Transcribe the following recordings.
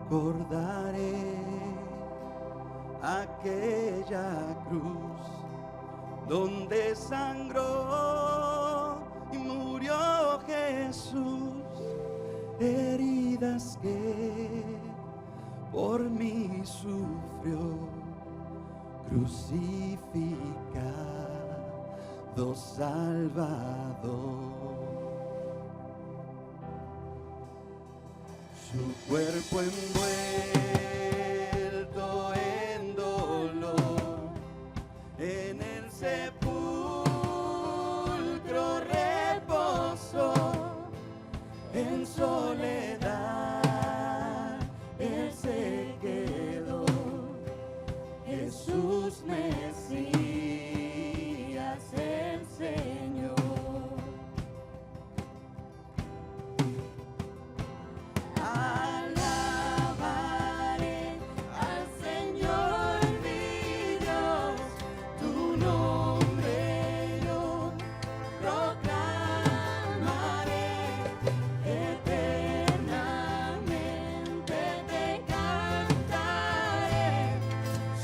recordaré aquella cruz donde sangró y murió Jesús, heridas que por mí sufrió, crucificado Salvador. Su cuerpo envuelto en dolor, en el sepulcro reposó, en soledad él se quedó. Jesús Mesías, el Señor. Alabaré al Señor mi Dios, tu nombre yo proclamaré, eternamente te cantaré,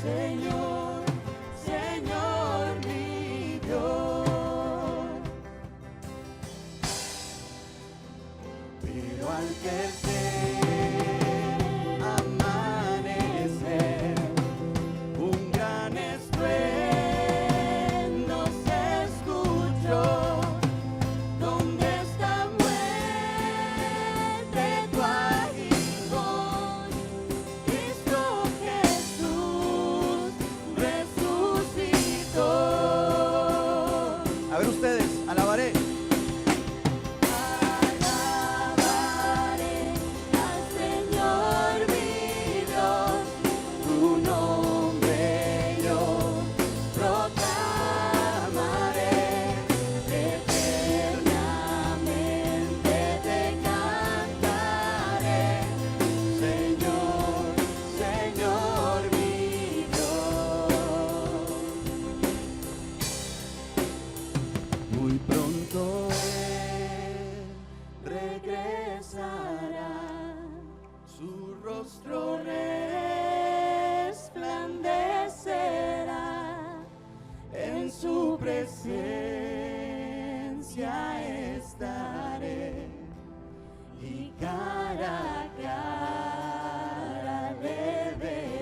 Señor, Señor mi Dios. Pero al amanecer, un gran estruendo se escuchó. ¿Dónde está, muerte, tu aguijón? Cristo Jesús resucitó. A ver ustedes, alabaré. Alabaré al Señor mi Dios, tu nombre yo proclamaré, eternamente te cantaré, Señor, Señor mi Dios. Muy pronto Él regresará, su rostro resplandecerá, en su presencia estaré, y cara a cara le veré.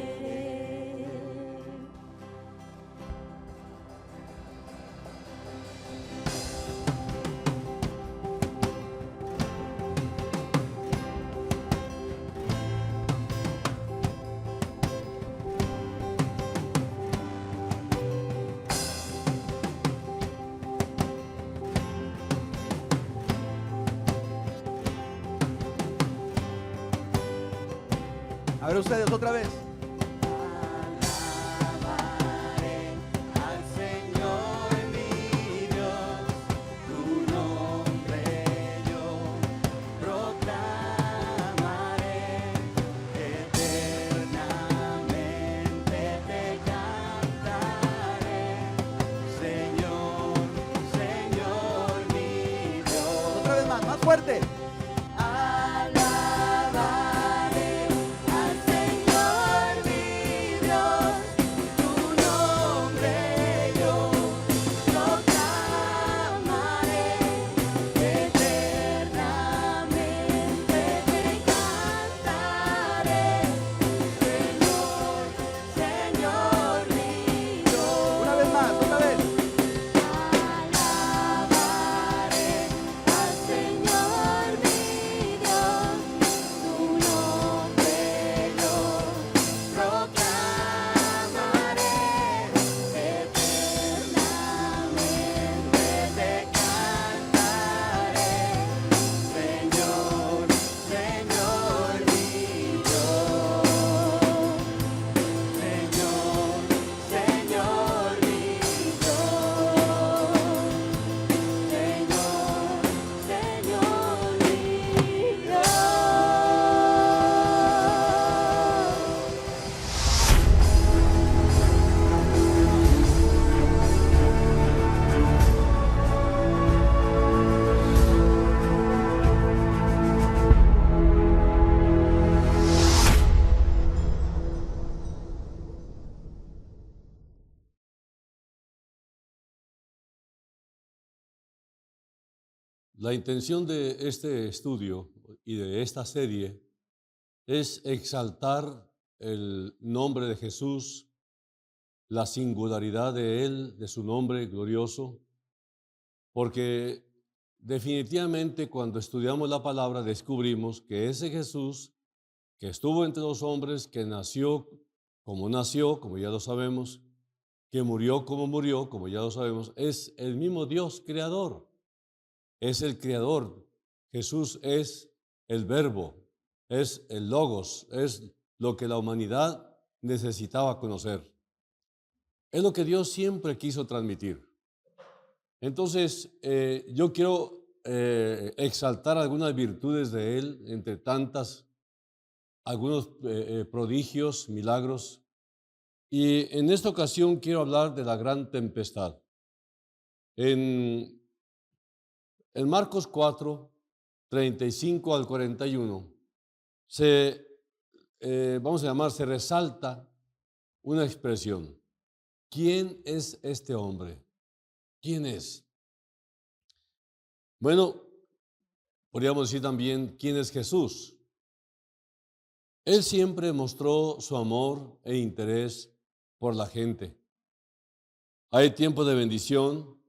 A ver ustedes otra vez. Alabaré al Señor mi Dios, tu nombre yo proclamaré, eternamente te cantaré, Señor, Señor mi Dios. Otra vez más fuerte. Alabaré al Señor mi Dios, tu nombre yo proclamaré, eternamente te cantaré, Señor, Señor mi Dios. Una vez más, otra vez. Alabaré al Señor La intención de este estudio y de esta serie es exaltar el nombre de Jesús, la singularidad de Él, de su nombre glorioso, porque definitivamente cuando estudiamos la palabra descubrimos que ese Jesús que estuvo entre los hombres, que nació, como ya lo sabemos, que murió, como ya lo sabemos, es el mismo Dios creador, es el creador. Jesús es el verbo, es el logos, es lo que la humanidad necesitaba conocer. Es lo que Dios siempre quiso transmitir. Entonces, yo quiero exaltar algunas virtudes de Él, entre tantas, algunos prodigios, milagros. Y en esta ocasión quiero hablar de la gran tempestad. En Marcos 4, 35 al 41, se resalta una expresión. ¿Quién es este hombre? ¿Quién es? Bueno, podríamos decir también, ¿quién es Jesús? Él siempre mostró su amor e interés por la gente. Hay tiempo de bendición,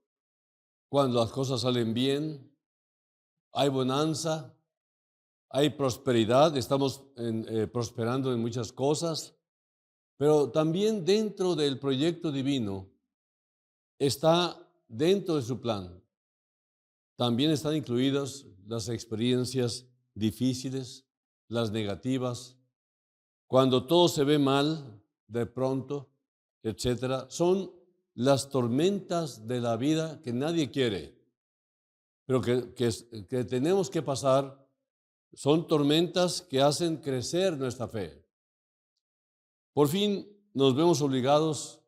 cuando las cosas salen bien, hay bonanza, hay prosperidad, estamos prosperando en muchas cosas, pero también dentro del proyecto divino está dentro de su plan. También están incluidas las experiencias difíciles, las negativas, cuando todo se ve mal, de pronto, etcétera. Son las tormentas de la vida que nadie quiere, pero que tenemos que pasar. Son tormentas que hacen crecer nuestra fe. Por fin nos vemos obligados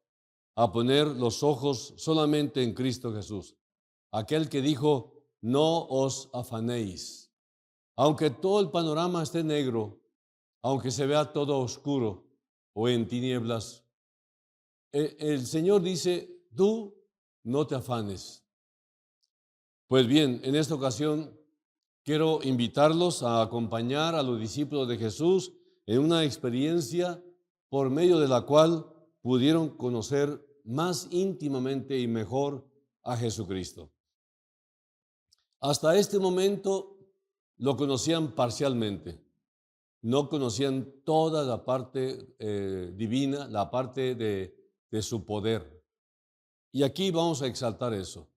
a poner los ojos solamente en Cristo Jesús, aquel que dijo, no os afanéis. Aunque todo el panorama esté negro, aunque se vea todo oscuro o en tinieblas, el Señor dice, tú no te afanes. Pues bien, en esta ocasión quiero invitarlos a acompañar a los discípulos de Jesús en una experiencia por medio de la cual pudieron conocer más íntimamente y mejor a Jesucristo. Hasta este momento lo conocían parcialmente, no conocían toda la parte divina, la parte de su poder. Y aquí vamos a exaltar eso.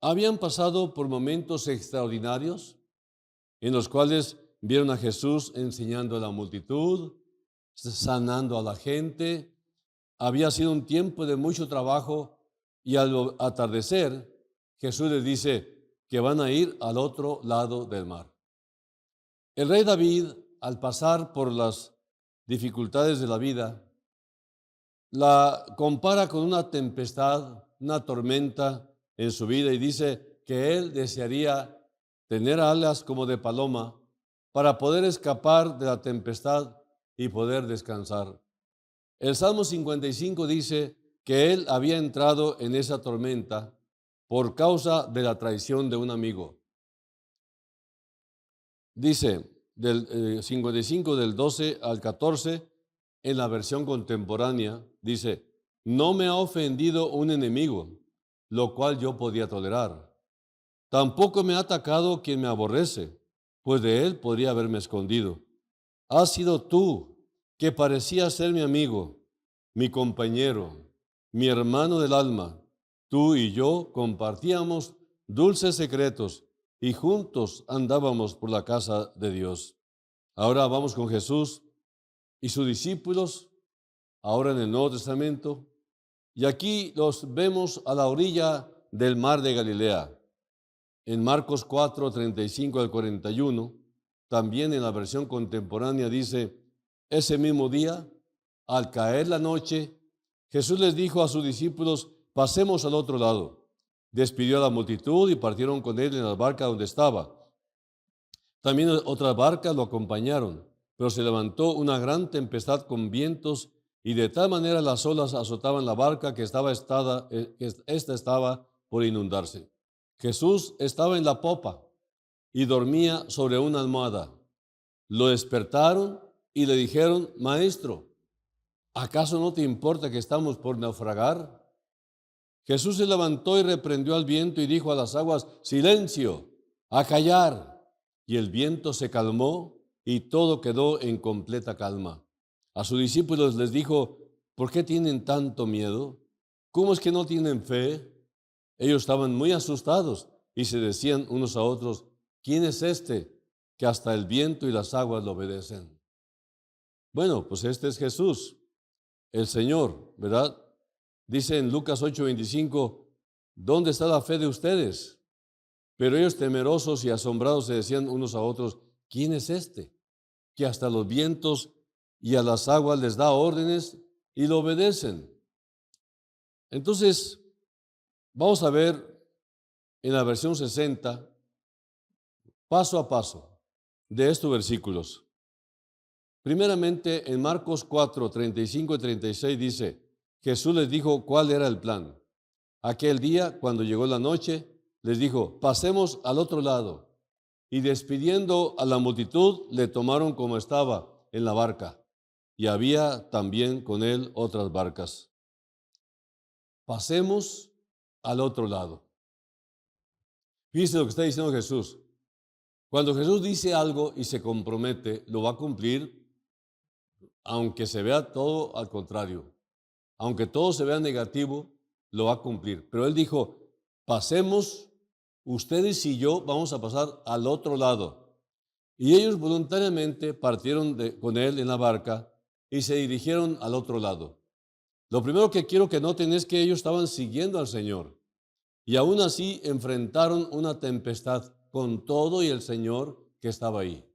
Habían pasado por momentos extraordinarios en los cuales vieron a Jesús enseñando a la multitud, sanando a la gente. Había sido un tiempo de mucho trabajo y al atardecer Jesús les dice que van a ir al otro lado del mar. El rey David, al pasar por las dificultades de la vida, la compara con una tempestad, una tormenta en su vida y dice que él desearía tener alas como de paloma para poder escapar de la tempestad y poder descansar. El Salmo 55 dice que él había entrado en esa tormenta por causa de la traición de un amigo. Dice del 55 del 12 al 14, en la versión contemporánea, dice, no me ha ofendido un enemigo, lo cual yo podía tolerar. Tampoco me ha atacado quien me aborrece, pues de él podría haberme escondido. Has sido tú, que parecías ser mi amigo, mi compañero, mi hermano del alma. Tú y yo compartíamos dulces secretos y juntos andábamos por la casa de Dios. Ahora vamos con Jesús y sus discípulos, ahora en el Nuevo Testamento, y aquí los vemos a la orilla del mar de Galilea. En Marcos 4, 35 al 41, también en la versión contemporánea dice, ese mismo día, al caer la noche, Jesús les dijo a sus discípulos, pasemos al otro lado. Despidió a la multitud y partieron con él en la barca donde estaba. También otras barcas lo acompañaron, pero se levantó una gran tempestad con vientos y de tal manera las olas azotaban la barca que esta estaba por inundarse. Jesús estaba en la popa y dormía sobre una almohada. Lo despertaron y le dijeron: Maestro, ¿acaso no te importa que estamos por naufragar? Jesús se levantó y reprendió al viento y dijo a las aguas: Silencio, a callar. Y el viento se calmó y todo quedó en completa calma. A sus discípulos les dijo: ¿Por qué tienen tanto miedo? ¿Cómo es que no tienen fe? Ellos estaban muy asustados y se decían unos a otros: ¿Quién es este que hasta el viento y las aguas lo obedecen? Bueno, pues este es Jesús, el Señor, ¿verdad? Dice en Lucas 8:25, ¿dónde está la fe de ustedes? Pero ellos, temerosos y asombrados, se decían unos a otros: ¿Quién es este que hasta los vientos y a las aguas les da órdenes y lo obedecen? Entonces, vamos a ver en la versión 60, paso a paso, de estos versículos. Primeramente, en Marcos 4, 35 y 36 dice: Jesús les dijo cuál era el plan. Aquel día, cuando llegó la noche, les dijo: pasemos al otro lado. Y despidiendo a la multitud, le tomaron como estaba en la barca. Y había también con él otras barcas. Pasemos al otro lado. Fíjense lo que está diciendo Jesús. Cuando Jesús dice algo y se compromete, lo va a cumplir, aunque se vea todo al contrario. Aunque todo se vea negativo, lo va a cumplir. Pero él dijo: pasemos, ustedes y yo vamos a pasar al otro lado. Y ellos voluntariamente partieron con él en la barca y se dirigieron al otro lado. Lo primero que quiero que noten es que ellos estaban siguiendo al Señor. Y aún así enfrentaron una tempestad con todo y el Señor que estaba ahí.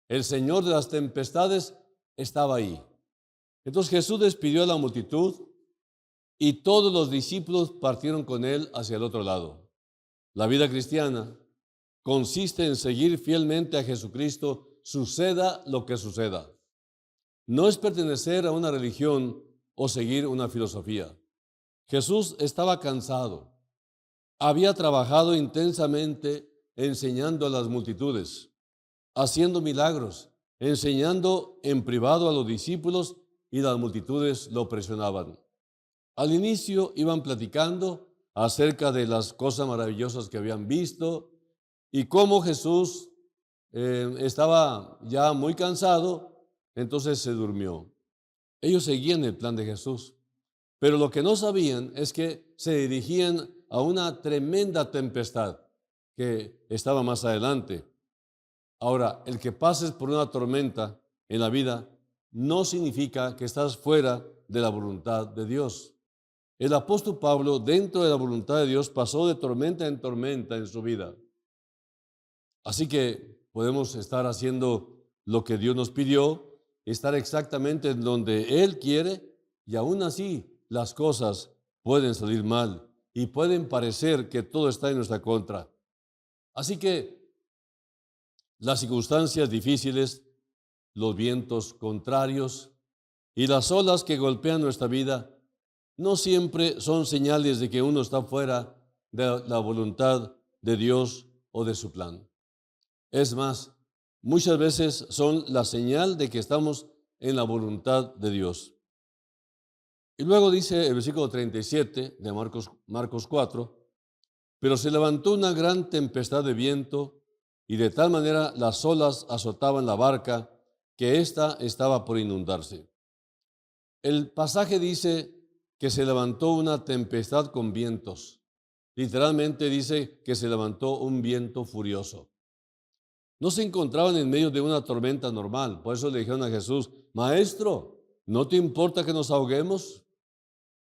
El Señor de las tempestades estaba ahí. Entonces Jesús despidió a la multitud y todos los discípulos partieron con él hacia el otro lado. La vida cristiana consiste en seguir fielmente a Jesucristo, suceda lo que suceda. No es pertenecer a una religión o seguir una filosofía. Jesús estaba cansado. Había trabajado intensamente enseñando a las multitudes, haciendo milagros, enseñando en privado a los discípulos, y las multitudes lo presionaban. Al inicio iban platicando acerca de las cosas maravillosas que habían visto y cómo Jesús estaba ya muy cansado, entonces se durmió. Ellos seguían el plan de Jesús, pero lo que no sabían es que se dirigían a una tremenda tempestad que estaba más adelante. Ahora, el que pases por una tormenta en la vida no significa que estás fuera de la voluntad de Dios. El apóstol Pablo, dentro de la voluntad de Dios, pasó de tormenta en tormenta en su vida. Así que podemos estar haciendo lo que Dios nos pidió, estar exactamente en donde Él quiere, y aún así las cosas pueden salir mal y pueden parecer que todo está en nuestra contra. Así que las circunstancias difíciles, los vientos contrarios y las olas que golpean nuestra vida no siempre son señales de que uno está fuera de la voluntad de Dios o de su plan. Es más, muchas veces son la señal de que estamos en la voluntad de Dios. Y luego dice el versículo 37 de Marcos 4, pero se levantó una gran tempestad de viento y de tal manera las olas azotaban la barca que ésta estaba por inundarse. El pasaje dice que se levantó una tempestad con vientos. Literalmente dice que se levantó un viento furioso. No se encontraban en medio de una tormenta normal. Por eso le dijeron a Jesús: Maestro, ¿no te importa que nos ahoguemos?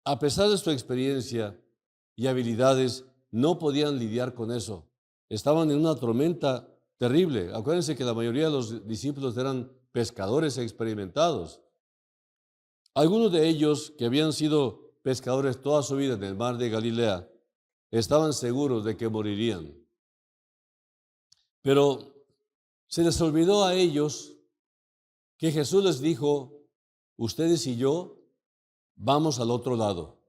A pesar de su experiencia y habilidades, no podían lidiar con eso. Estaban en una tormenta terrible. Acuérdense que la mayoría de los discípulos eran pescadores experimentados. Algunos de ellos, que habían sido pescadores toda su vida en el mar de Galilea, estaban seguros de que morirían. Pero se les olvidó a ellos que Jesús les dijo: ustedes y yo vamos al otro lado.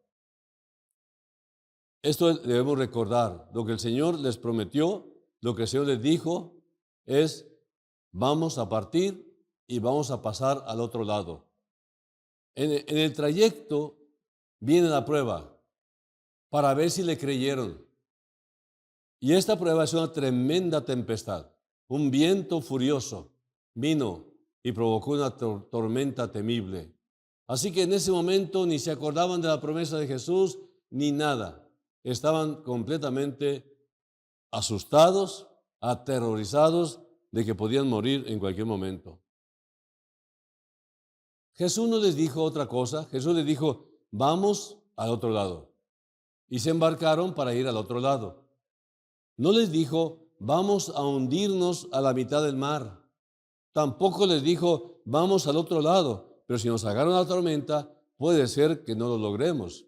Esto debemos recordar. Lo que el Señor les prometió, lo que el Señor les dijo es, vamos a partir y vamos a pasar al otro lado. En el trayecto viene la prueba para ver si le creyeron. Y esta prueba es una tremenda tempestad. Un viento furioso vino y provocó una tormenta temible. Así que en ese momento ni se acordaban de la promesa de Jesús ni nada. Estaban completamente asustados, aterrorizados de que podían morir en cualquier momento. Jesús no les dijo otra cosa. Jesús les dijo, vamos al otro lado. Y se embarcaron para ir al otro lado. No les dijo, vamos a hundirnos a la mitad del mar. Tampoco les dijo, vamos al otro lado, pero si nos agarra una tormenta, puede ser que no lo logremos.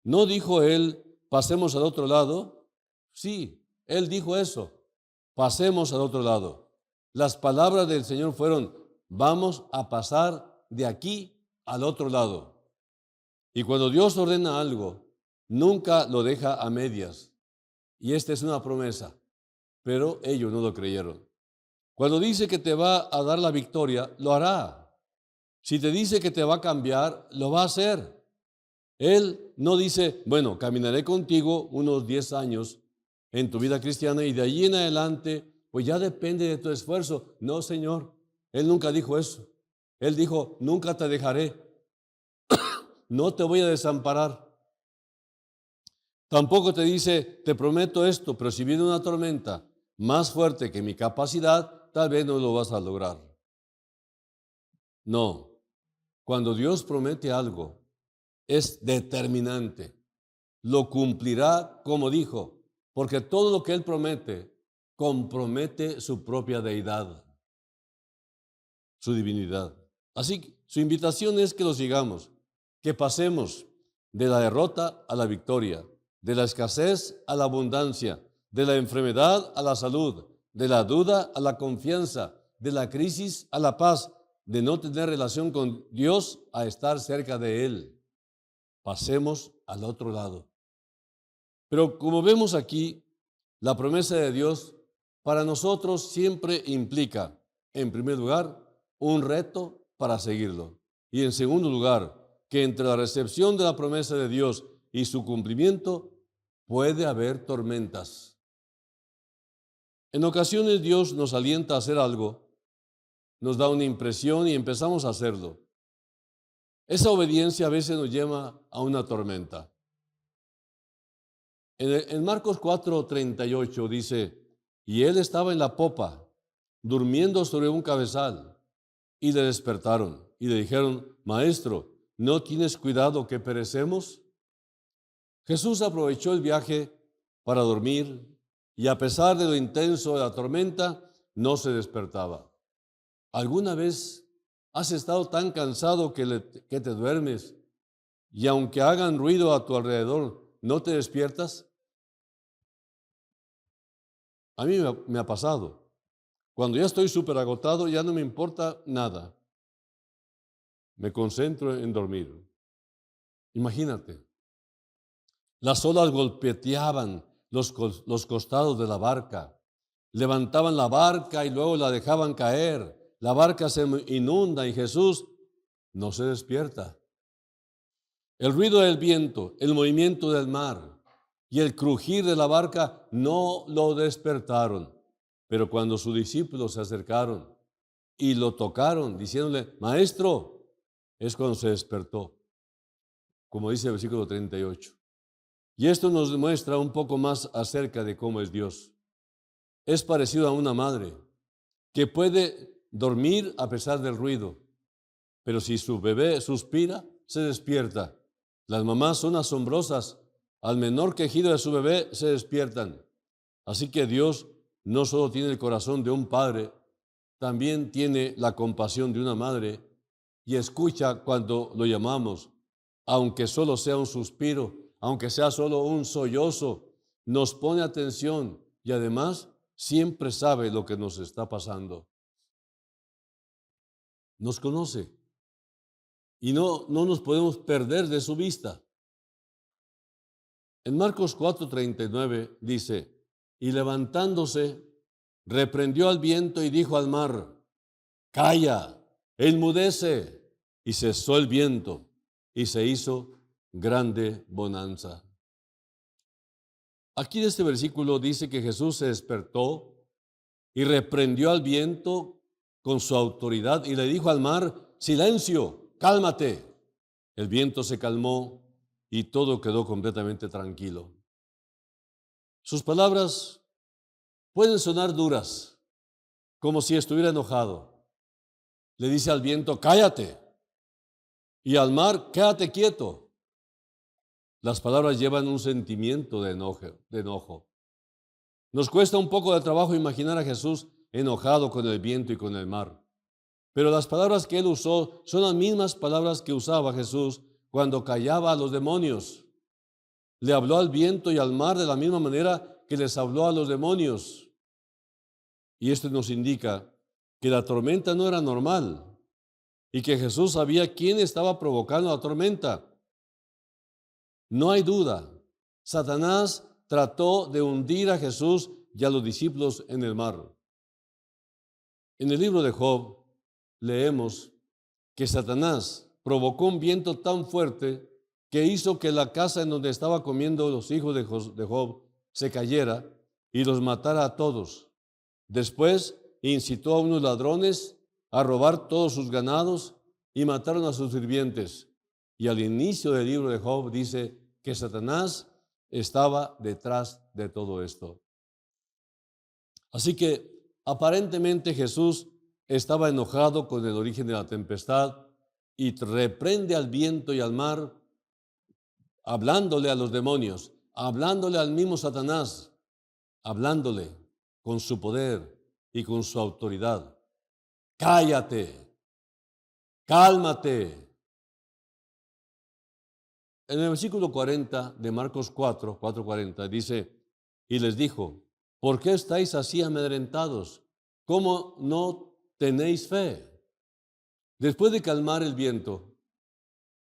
¿No dijo él, pasemos al otro lado? Sí, él dijo eso, pasemos al otro lado. Las palabras del Señor fueron, vamos a pasar de aquí al otro lado. Y cuando Dios ordena algo, nunca lo deja a medias. Y esta es una promesa, pero ellos no lo creyeron. Cuando dice que te va a dar la victoria, lo hará. Si te dice que te va a cambiar, lo va a hacer. Él no dice, bueno, caminaré contigo unos 10 años en tu vida cristiana y de allí en adelante, pues ya depende de tu esfuerzo. No, Señor, Él nunca dijo eso. Él dijo, nunca te dejaré, no te voy a desamparar. Tampoco te dice, te prometo esto, pero si viene una tormenta más fuerte que mi capacidad, tal vez no lo vas a lograr. No, cuando Dios promete algo, es determinante. Lo cumplirá como dijo, porque todo lo que Él promete, compromete su propia deidad, su divinidad. Así que su invitación es que lo sigamos, que pasemos de la derrota a la victoria, de la escasez a la abundancia, de la enfermedad a la salud, de la duda a la confianza, de la crisis a la paz, de no tener relación con Dios a estar cerca de Él. Pasemos al otro lado. Pero como vemos aquí, la promesa de Dios para nosotros siempre implica, en primer lugar, un reto para seguirlo. Y en segundo lugar, que entre la recepción de la promesa de Dios y su cumplimiento puede haber tormentas. En ocasiones Dios nos alienta a hacer algo, nos da una impresión y empezamos a hacerlo. Esa obediencia a veces nos lleva a una tormenta. En Marcos 4:38 dice, y él estaba en la popa, durmiendo sobre un cabezal, y le despertaron y le dijeron, Maestro, ¿no tienes cuidado que perecemos? Jesús aprovechó el viaje para dormir y a pesar de lo intenso de la tormenta, no se despertaba. ¿Alguna vez has estado tan cansado que te duermes y aunque hagan ruido a tu alrededor, no te despiertas? A mí me ha pasado. Cuando ya estoy súper agotado, ya no me importa nada. Me concentro en dormir. Imagínate. Las olas golpeteaban los costados de la barca. Levantaban la barca y luego la dejaban caer. La barca se inunda y Jesús no se despierta. El ruido del viento, el movimiento del mar y el crujir de la barca no lo despertaron. Pero cuando sus discípulos se acercaron y lo tocaron, diciéndole, Maestro, es cuando se despertó, como dice el versículo 38. Y esto nos demuestra un poco más acerca de cómo es Dios. Es parecido a una madre que puede dormir a pesar del ruido, pero si su bebé suspira, se despierta. Las mamás son asombrosas. Al menor quejido de su bebé, se despiertan. Así que Dios no solo tiene el corazón de un padre, también tiene la compasión de una madre y escucha cuando lo llamamos, aunque solo sea un suspiro, aunque sea solo un sollozo, nos pone atención y además siempre sabe lo que nos está pasando. Nos conoce y no nos podemos perder de su vista. En Marcos 4:39 dice, y levantándose, reprendió al viento y dijo al mar, calla, enmudece. Y cesó el viento y se hizo grande bonanza. Aquí en este versículo dice que Jesús se despertó y reprendió al viento con su autoridad y le dijo al mar, silencio, cálmate. El viento se calmó y todo quedó completamente tranquilo. Sus palabras pueden sonar duras, como si estuviera enojado. Le dice al viento, cállate, y al mar, quédate quieto. Las palabras llevan un sentimiento de enojo. Nos cuesta un poco de trabajo imaginar a Jesús enojado con el viento y con el mar. Pero las palabras que él usó son las mismas palabras que usaba Jesús cuando callaba a los demonios. Le habló al viento y al mar de la misma manera que les habló a los demonios. Y esto nos indica que la tormenta no era normal y que Jesús sabía quién estaba provocando la tormenta. No hay duda, Satanás trató de hundir a Jesús y a los discípulos en el mar. En el libro de Job leemos que Satanás provocó un viento tan fuerte que hizo que la casa en donde estaban comiendo los hijos de Job se cayera y los matara a todos. Después incitó a unos ladrones a robar todos sus ganados y mataron a sus sirvientes. Y al inicio del libro de Job dice que Satanás estaba detrás de todo esto. Así que aparentemente Jesús estaba enojado con el origen de la tempestad y reprende al viento y al mar, hablándole a los demonios, hablándole al mismo Satanás, hablándole con su poder y con su autoridad. Cállate, cálmate. En el versículo 40 de Marcos 4:40 dice, y les dijo, ¿por qué estáis así amedrentados? ¿Cómo no tenéis fe? Después de calmar el viento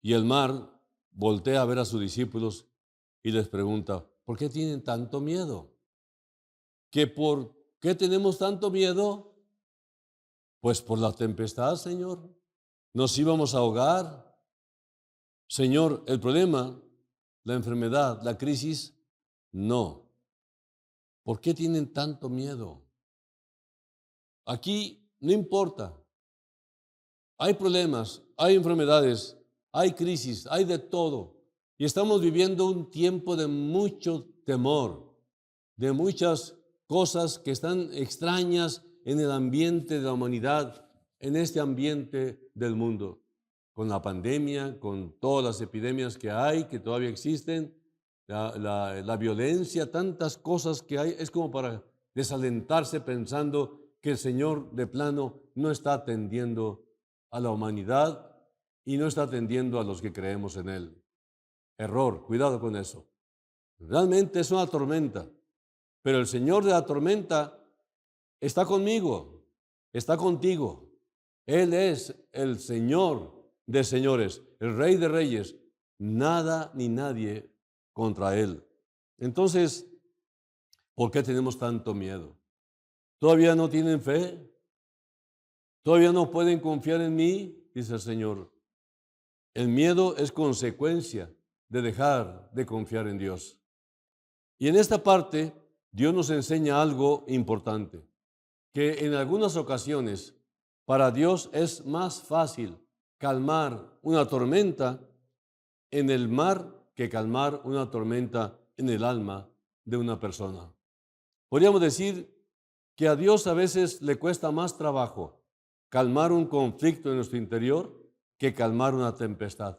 y el mar, voltea a ver a sus discípulos y les pregunta, ¿por qué tienen tanto miedo? ¿Por qué tenemos tanto miedo? Pues por la tempestad, Señor. Nos íbamos a ahogar. Señor, el problema, la enfermedad, la crisis, no. ¿Por qué tienen tanto miedo? Aquí no importa. Hay problemas, hay enfermedades, hay crisis, hay de todo. Y estamos viviendo un tiempo de mucho temor, de muchas cosas que están extrañas en el ambiente de la humanidad, en este ambiente del mundo. Con la pandemia, con todas las epidemias que hay, que todavía existen, la violencia, tantas cosas que hay, es como para desalentarse pensando que el Señor de plano no está atendiendo a la humanidad y no está atendiendo a los que creemos en Él. Error, cuidado con eso. Realmente es una tormenta, pero el Señor de la tormenta está conmigo, está contigo. Él es el Señor de señores, el Rey de reyes, nada ni nadie contra Él. Entonces, ¿por qué tenemos tanto miedo? ¿Todavía no tienen fe? ¿Todavía no pueden confiar en mí? Dice el Señor. El miedo es consecuencia de dejar de confiar en Dios. Y en esta parte, Dios nos enseña algo importante, que en algunas ocasiones, para Dios es más fácil calmar una tormenta en el mar que calmar una tormenta en el alma de una persona. Podríamos decir que a Dios a veces le cuesta más trabajo calmar un conflicto en nuestro interior que calmar una tempestad.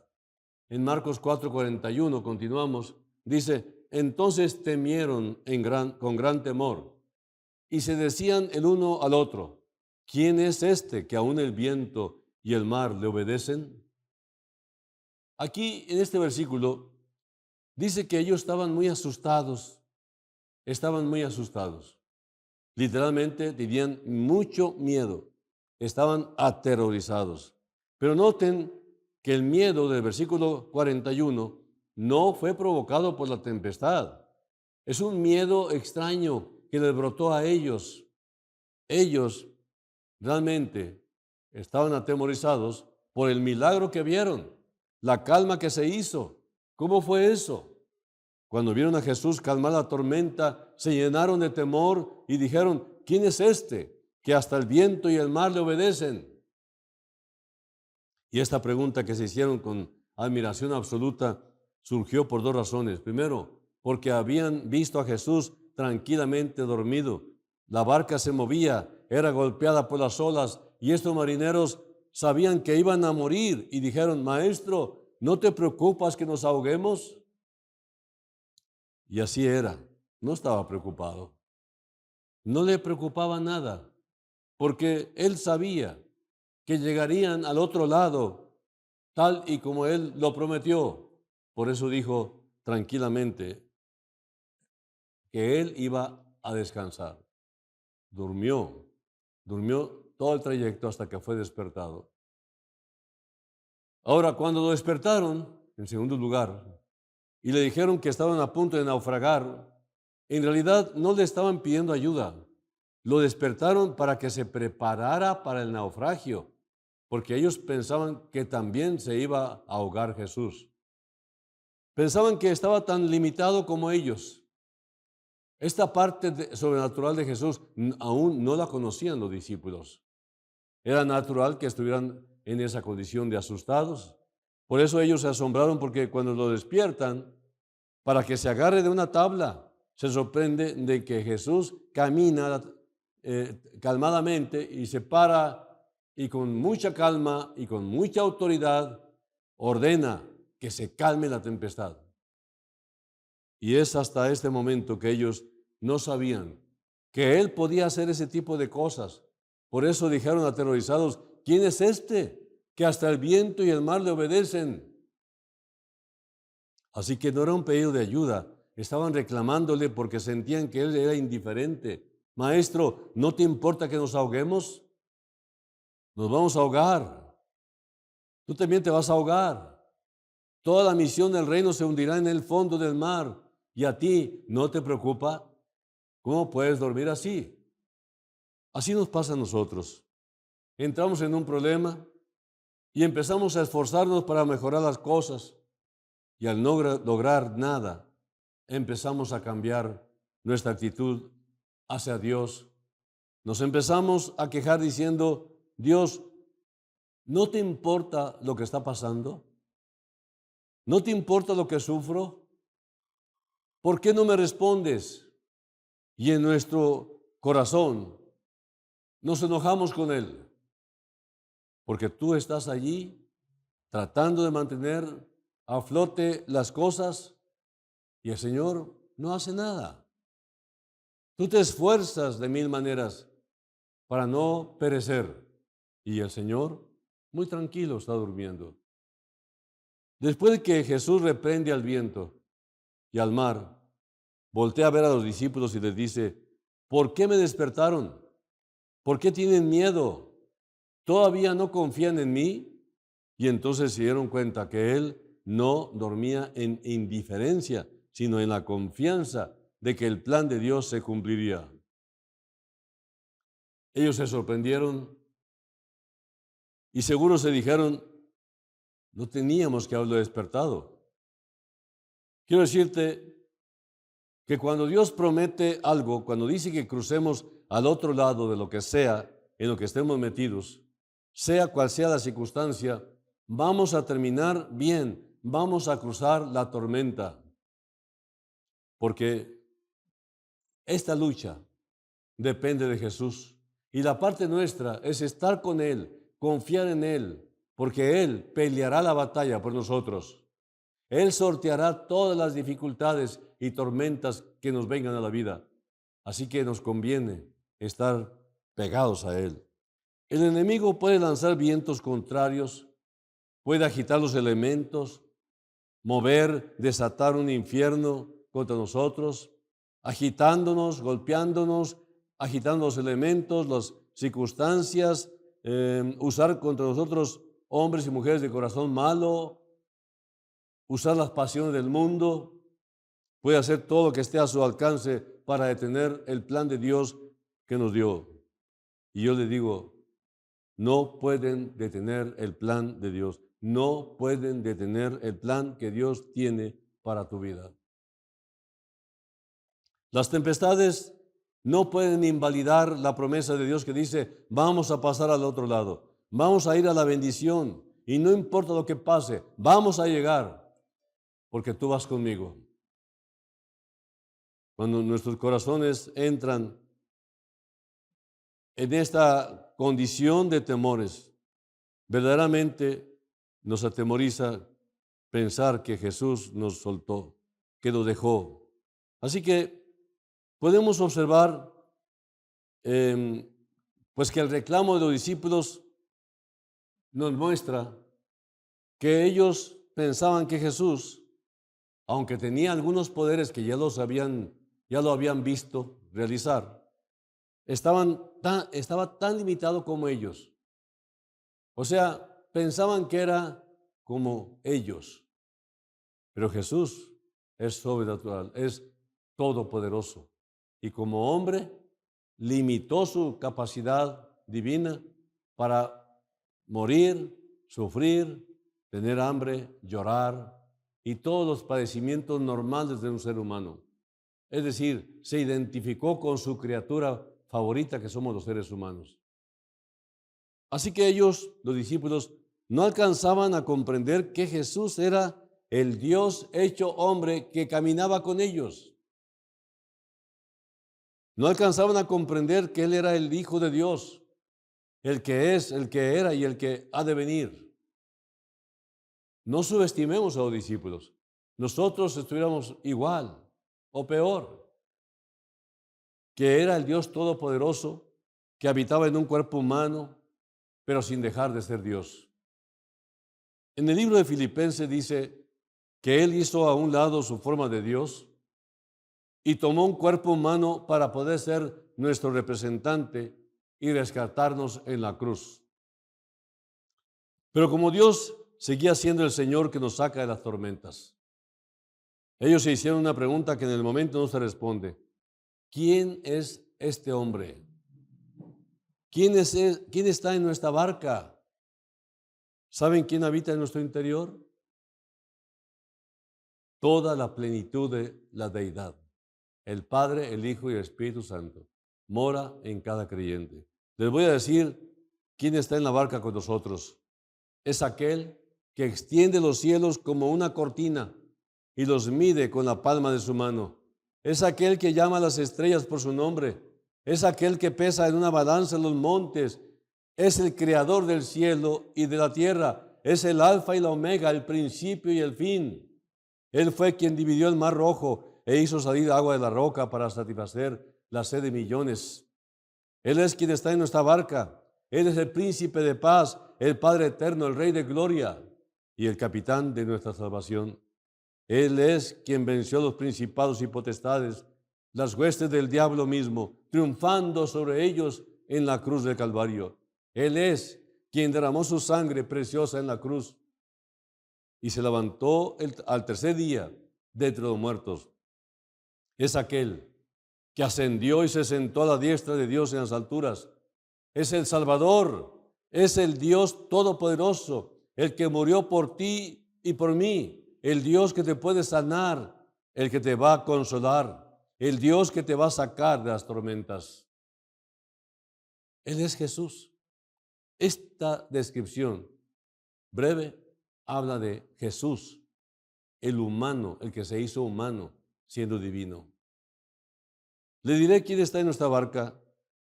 En Marcos 4:41 continuamos, dice, entonces temieron con gran temor y se decían el uno al otro, ¿quién es este que aún el viento y el mar le obedecen? Aquí en este versículo dice que ellos estaban muy asustados, literalmente tenían mucho miedo, estaban aterrorizados. Pero noten que el miedo del versículo 41 no fue provocado por la tempestad. Es un miedo extraño que les brotó a ellos. Ellos realmente estaban atemorizados por el milagro que vieron, la calma que se hizo. ¿Cómo fue eso? Cuando vieron a Jesús calmar la tormenta, se llenaron de temor y dijeron, ¿quién es este que hasta el viento y el mar le obedecen? Y esta pregunta que se hicieron con admiración absoluta surgió por dos razones. Primero, porque habían visto a Jesús tranquilamente dormido. La barca se movía, era golpeada por las olas y estos marineros sabían que iban a morir y dijeron, Maestro, ¿no te preocupas que nos ahoguemos? Y así era, no estaba preocupado. No le preocupaba nada, porque él sabía que llegarían al otro lado, tal y como él lo prometió. Por eso dijo tranquilamente que él iba a descansar. Durmió todo el trayecto hasta que fue despertado. Ahora, cuando lo despertaron, en segundo lugar, y le dijeron que estaban a punto de naufragar, en realidad no le estaban pidiendo ayuda. Lo despertaron para que se preparara para el naufragio, porque ellos pensaban que también se iba a ahogar Jesús. Pensaban que estaba tan limitado como ellos. Esta parte sobrenatural de Jesús aún no la conocían los discípulos. Era natural que estuvieran en esa condición de asustados. Por eso ellos se asombraron porque cuando lo despiertan, para que se agarre de una tabla, se sorprende de que Jesús camina calmadamente y se para y con mucha calma y con mucha autoridad ordena que se calme la tempestad. Y es hasta este momento que ellos no sabían que Él podía hacer ese tipo de cosas. Por eso dijeron aterrorizados, ¿quién es este que hasta el viento y el mar le obedecen? Así que no era un pedido de ayuda, estaban reclamándole porque sentían que Él era indiferente. Maestro, ¿no te importa que nos ahoguemos? Nos vamos a ahogar. Tú también te vas a ahogar. Toda la misión del reino se hundirá en el fondo del mar. ¿Y a ti no te preocupa? ¿Cómo puedes dormir así? Así nos pasa a nosotros. Entramos en un problema y empezamos a esforzarnos para mejorar las cosas. Y al no lograr nada, empezamos a cambiar nuestra actitud hacia Dios. Nos empezamos a quejar diciendo, Dios, ¿no te importa lo que está pasando? ¿No te importa lo que sufro? ¿Por qué no me respondes? Y en nuestro corazón nos enojamos con Él, porque tú estás allí tratando de mantener a flote las cosas y el Señor no hace nada. Tú te esfuerzas de mil maneras para no perecer y el Señor muy tranquilo está durmiendo. Después de que Jesús reprende al viento y al mar, voltea a ver a los discípulos y les dice, ¿por qué me despertaron? ¿Por qué tienen miedo? ¿Todavía no confían en mí? Y entonces se dieron cuenta que Él no dormía en indiferencia, sino en la confianza de que el plan de Dios se cumpliría. Ellos se sorprendieron y seguro se dijeron, no teníamos que haberlo despertado. Quiero decirte que cuando Dios promete algo, cuando dice que crucemos al otro lado de lo que sea, en lo que estemos metidos, sea cual sea la circunstancia, vamos a terminar bien, vamos a cruzar la tormenta. Porque esta lucha depende de Jesús. Y la parte nuestra es estar con Él, confiar en Él, porque Él peleará la batalla por nosotros. Él sorteará todas las dificultades y tormentas que nos vengan a la vida. Así que nos conviene estar pegados a Él. El enemigo puede lanzar vientos contrarios, puede agitar los elementos, mover, desatar un infierno contra nosotros, agitándonos, golpeándonos, agitando los elementos, las circunstancias, usar contra nosotros hombres y mujeres de corazón malo, usar las pasiones del mundo, puede hacer todo lo que esté a su alcance para detener el plan de Dios que nos dio. Y yo le digo, no pueden detener el plan de Dios. No pueden detener el plan que Dios tiene para tu vida. Las tempestades no pueden invalidar la promesa de Dios que dice, vamos a pasar al otro lado, vamos a ir a la bendición y no importa lo que pase, vamos a llegar porque tú vas conmigo. Cuando nuestros corazones entran en esta condición de temores, verdaderamente nos atemoriza pensar que Jesús nos soltó, que nos dejó. Así que podemos observar pues que el reclamo de los discípulos nos muestra que ellos pensaban que Jesús, aunque tenía algunos poderes que ya lo habían visto realizar, estaba tan limitado como ellos. O sea, pensaban que era como ellos. Pero Jesús es sobrenatural, es todopoderoso. Y como hombre, limitó su capacidad divina para morir, sufrir, tener hambre, llorar y todos los padecimientos normales de un ser humano. Es decir, se identificó con su criatura favorita que somos los seres humanos. Así que ellos, los discípulos, no alcanzaban a comprender que Jesús era el Dios hecho hombre que caminaba con ellos. No alcanzaban a comprender que Él era el Hijo de Dios, el que es, el que era y el que ha de venir. No subestimemos a los discípulos. Nosotros estuviéramos igual o peor, que era el Dios todopoderoso, que habitaba en un cuerpo humano, pero sin dejar de ser Dios. En el libro de Filipenses dice que Él hizo a un lado su forma de Dios y tomó un cuerpo humano para poder ser nuestro representante y rescatarnos en la cruz. Pero como Dios seguía siendo el Señor que nos saca de las tormentas, ellos se hicieron una pregunta que en el momento no se responde. ¿Quién es este hombre? ¿Quién está en nuestra barca? ¿Saben quién habita en nuestro interior? Toda la plenitud de la deidad. El Padre, el Hijo y el Espíritu Santo mora en cada creyente. Les voy a decir quién está en la barca con nosotros. Es aquel que extiende los cielos como una cortina y los mide con la palma de su mano. Es aquel que llama a las estrellas por su nombre. Es aquel que pesa en una balanza los montes. Es el creador del cielo y de la tierra. Es el alfa y la omega, el principio y el fin. Él fue quien dividió el mar rojo e hizo salir agua de la roca para satisfacer la sed de millones. Él es quien está en nuestra barca. Él es el príncipe de paz, el Padre eterno, el Rey de gloria y el capitán de nuestra salvación. Él es quien venció a los principados y potestades, las huestes del diablo mismo, triunfando sobre ellos en la cruz del Calvario. Él es quien derramó su sangre preciosa en la cruz y se levantó al tercer día de entre los muertos. Es aquel que ascendió y se sentó a la diestra de Dios en las alturas. Es el Salvador, es el Dios todopoderoso, el que murió por ti y por mí, el Dios que te puede sanar, el que te va a consolar, el Dios que te va a sacar de las tormentas. Él es Jesús. Esta descripción breve habla de Jesús, el humano, el que se hizo humano, siendo divino. Le diré quién está en nuestra barca.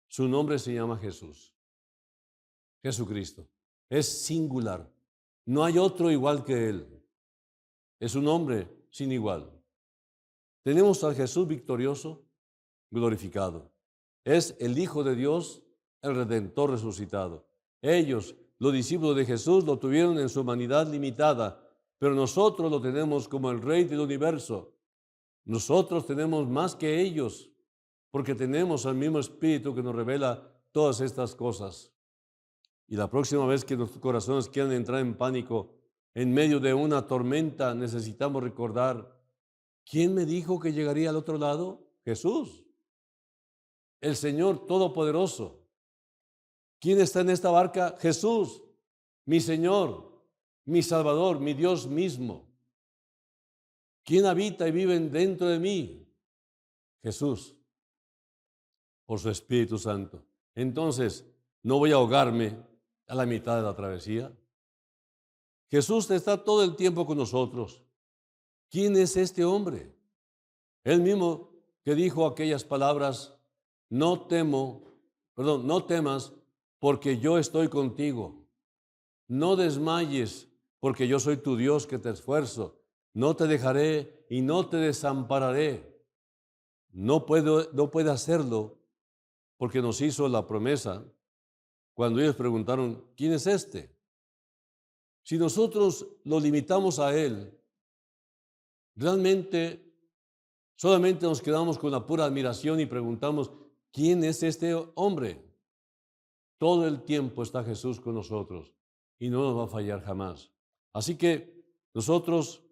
Su nombre se llama Jesús. Jesucristo. Es singular. No hay otro igual que Él. Es un hombre sin igual. Tenemos al Jesús victorioso, glorificado. Es el Hijo de Dios, el Redentor resucitado. Ellos, los discípulos de Jesús, lo tuvieron en su humanidad limitada, pero nosotros lo tenemos como el Rey del universo. Nosotros tenemos más que ellos, porque tenemos al mismo Espíritu que nos revela todas estas cosas. Y la próxima vez que nuestros corazones quieran entrar en pánico, en medio de una tormenta, necesitamos recordar, ¿quién me dijo que llegaría al otro lado? Jesús, el Señor Todopoderoso. ¿Quién está en esta barca? Jesús, mi Señor, mi Salvador, mi Dios mismo. ¿Quién habita y vive dentro de mí? Jesús, por su Espíritu Santo. Entonces, no voy a ahogarme a la mitad de la travesía. Jesús está todo el tiempo con nosotros. ¿Quién es este hombre? Él mismo que dijo aquellas palabras, no temas, porque yo estoy contigo. No desmayes, porque yo soy tu Dios que te esfuerzo. No te dejaré y no te desampararé. No puede hacerlo porque nos hizo la promesa cuando ellos preguntaron, ¿quién es este? Si nosotros lo limitamos a Él, realmente solamente nos quedamos con la pura admiración y preguntamos, ¿quién es este hombre? Todo el tiempo está Jesús con nosotros y no nos va a fallar jamás. Así que nosotros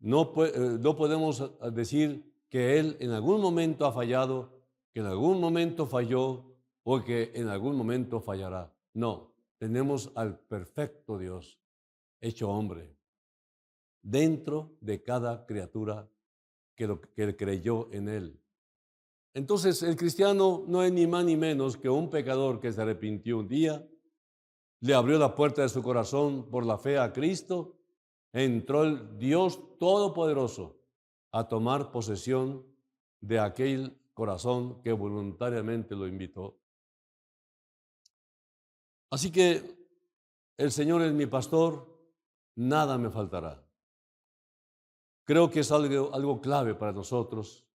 no podemos decir que Él en algún momento ha fallado, que en algún momento falló o que en algún momento fallará. No, tenemos al perfecto Dios hecho hombre dentro de cada criatura que creyó en Él. Entonces, el cristiano no es ni más ni menos que un pecador que se arrepintió un día, le abrió la puerta de su corazón por la fe a Cristo, entró el Dios Todopoderoso a tomar posesión de aquel corazón que voluntariamente lo invitó. Así que el Señor es mi pastor, nada me faltará. Creo que es algo clave para nosotros,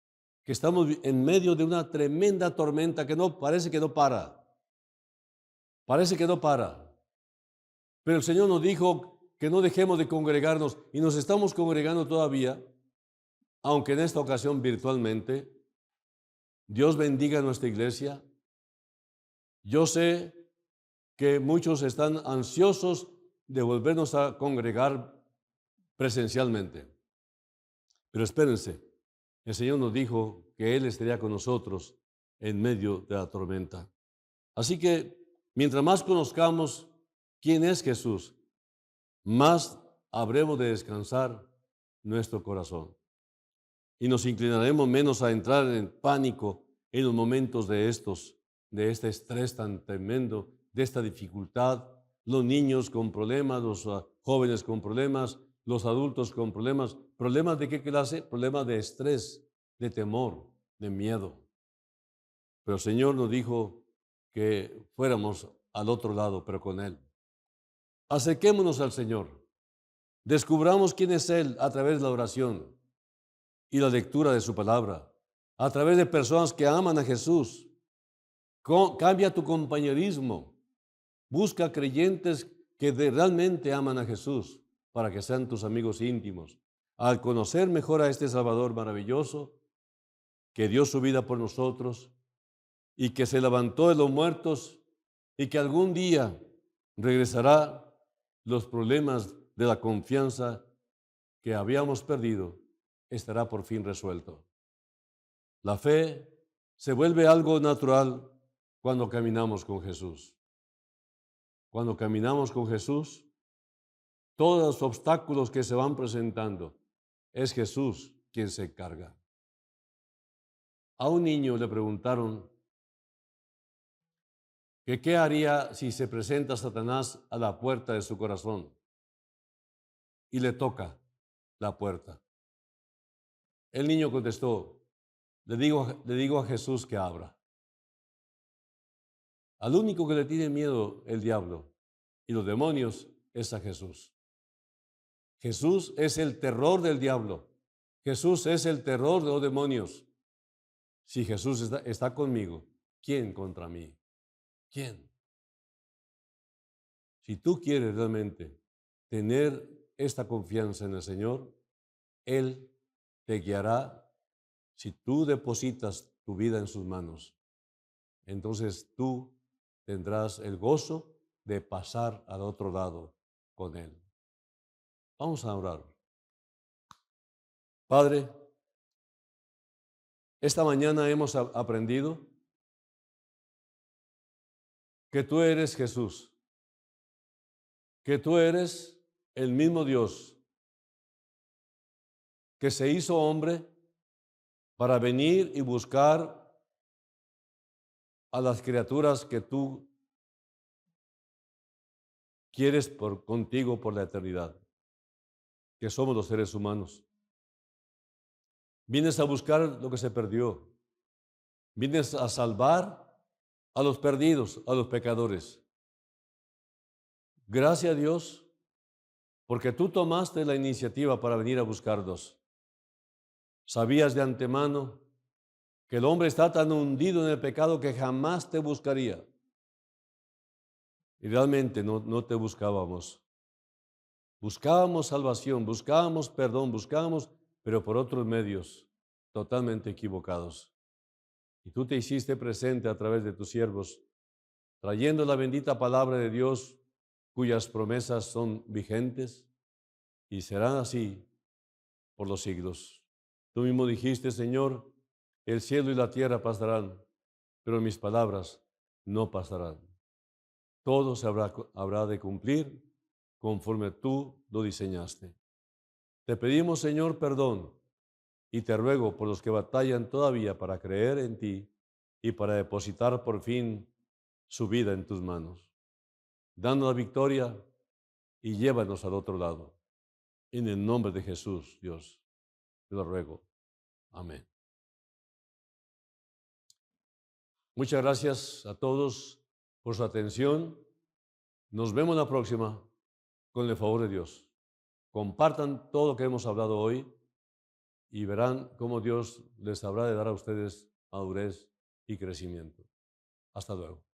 que estamos en medio de una tremenda tormenta que parece que no para. Parece que no para. Pero el Señor nos dijo que no dejemos de congregarnos y nos estamos congregando todavía, aunque en esta ocasión virtualmente. Dios bendiga a nuestra iglesia. Yo sé que muchos están ansiosos de volvernos a congregar presencialmente. Pero espérense, el Señor nos dijo que Él estaría con nosotros en medio de la tormenta. Así que mientras más conozcamos quién es Jesús, más habremos de descansar nuestro corazón. Y nos inclinaremos menos a entrar en pánico en los momentos de este estrés tan tremendo, de esta dificultad, los niños con problemas, los jóvenes con problemas, los adultos con problemas. ¿Problemas de qué clase? Problemas de estrés, de temor, de miedo. Pero el Señor nos dijo que fuéramos al otro lado, pero con Él. Acerquémonos al Señor. Descubramos quién es Él a través de la oración y la lectura de su palabra, a través de personas que aman a Jesús. Cambia tu compañerismo. Busca creyentes que realmente aman a Jesús para que sean tus amigos íntimos. Al conocer mejor a este Salvador maravilloso, que dio su vida por nosotros y que se levantó de los muertos y que algún día regresará, los problemas de la confianza que habíamos perdido estará por fin resuelto. La fe se vuelve algo natural cuando caminamos con Jesús. Cuando caminamos con Jesús, todos los obstáculos que se van presentando, es Jesús quien se encarga. A un niño le preguntaron que qué haría si se presenta Satanás a la puerta de su corazón y le toca la puerta. El niño contestó, le digo a Jesús que abra. Al único que le tiene miedo el diablo y los demonios es a Jesús. Jesús es el terror del diablo. Jesús es el terror de los demonios. Si Jesús está conmigo, ¿quién contra mí? ¿Quién? Si tú quieres realmente tener esta confianza en el Señor, Él te guiará si tú depositas tu vida en sus manos. Entonces tú tendrás el gozo de pasar al otro lado con Él. Vamos a orar. Padre, esta mañana hemos aprendido que tú eres Jesús, que tú eres el mismo Dios que se hizo hombre para venir y buscar a las criaturas que tú quieres contigo por la eternidad, que somos los seres humanos. Vienes a buscar lo que se perdió. Vienes a salvar a los perdidos, a los pecadores. Gracias a Dios, porque tú tomaste la iniciativa para venir a buscarnos. Sabías de antemano que el hombre está tan hundido en el pecado que jamás te buscaría. Y realmente no te buscábamos. Buscábamos salvación, buscábamos perdón, buscábamos, pero por otros medios totalmente equivocados. Y tú te hiciste presente a través de tus siervos, trayendo la bendita palabra de Dios, cuyas promesas son vigentes y serán así por los siglos. Tú mismo dijiste, Señor, el cielo y la tierra pasarán, pero mis palabras no pasarán. Todo se habrá de cumplir conforme tú lo diseñaste. Te pedimos, Señor, perdón y te ruego por los que batallan todavía para creer en ti y para depositar por fin su vida en tus manos. Danos la victoria y llévanos al otro lado. En el nombre de Jesús, Dios, te lo ruego. Amén. Muchas gracias a todos por su atención. Nos vemos la próxima con el favor de Dios. Compartan todo lo que hemos hablado hoy y verán cómo Dios les habrá de dar a ustedes madurez y crecimiento. Hasta luego.